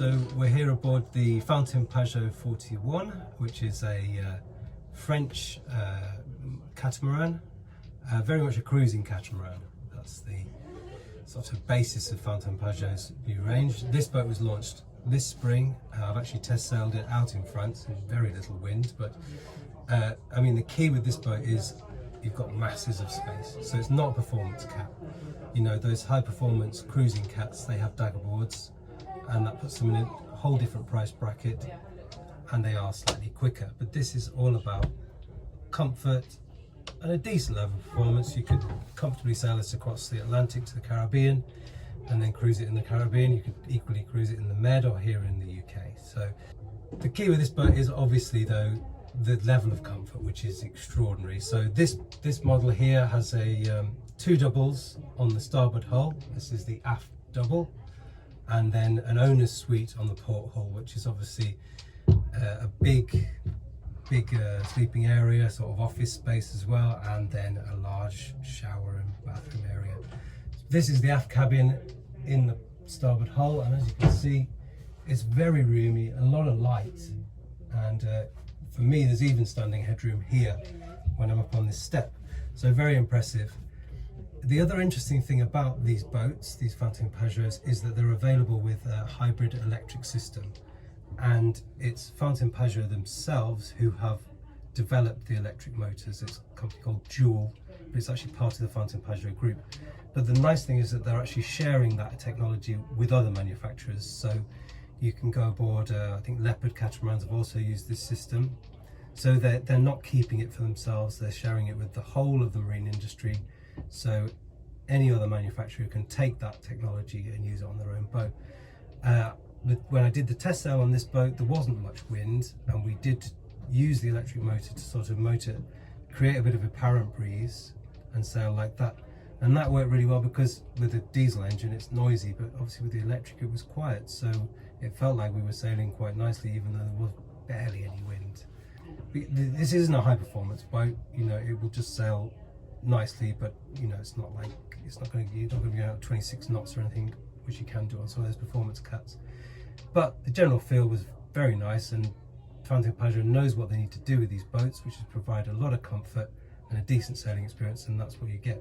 So we're here aboard the Fountaine Pajot 41, which is a French catamaran, very much a cruising catamaran. That's the sort of basis of Fountaine Pajot's new range. This boat was launched this spring. I've actually test sailed it out in France in very little wind, but I mean the key with this boat is you've got masses of space. So it's not a performance cat. You know, those high performance cruising cats, they have dagger boards, and that puts them in a whole different price bracket, and they are slightly quicker. But this is all about comfort and a decent level of performance. You could comfortably sail this across the Atlantic to the Caribbean and then cruise it in the Caribbean. You could equally cruise it in the Med or here in the UK. So the key with this boat is obviously though the level of comfort, which is extraordinary. So this model here has a two doubles on the starboard hull. This is the aft double, and then an owner's suite on the port hull, which is obviously a big sleeping area, sort of office space as well, and then a large shower and bathroom area. This is the aft cabin in the starboard hull, and as you can see, it's very roomy, a lot of light, and for me there's even standing headroom here when I'm up on this step, so very impressive. The other interesting thing about these boats, these Fountaine Pajots, is that they're available with a hybrid electric system, and it's Fountaine Pajot themselves who have developed the electric motors. It's a company called Joule, but it's actually part of the Fountaine Pajot group. But the nice thing is that they're actually sharing that technology with other manufacturers, so you can go aboard, I think Leopard catamarans have also used this system. So they're not keeping it for themselves, they're sharing it with the whole of the marine industry. So any other manufacturer can take that technology and use it on their own boat. When I did the test sail on this boat, there wasn't much wind, and we did use the electric motor to sort of create a bit of apparent breeze and sail like that. And that worked really well because with a diesel engine it's noisy, but obviously with the electric it was quiet, so it felt like we were sailing quite nicely even though there was barely any wind. This isn't a high performance boat, you know, it will just sail nicely, but you know, it's not like you're not going to be out 26 knots or anything, which you can do on some of those performance cats. But the general feel was very nice, and Fountaine Pajot knows what they need to do with these boats, which is provide a lot of comfort and a decent sailing experience, and that's what you get.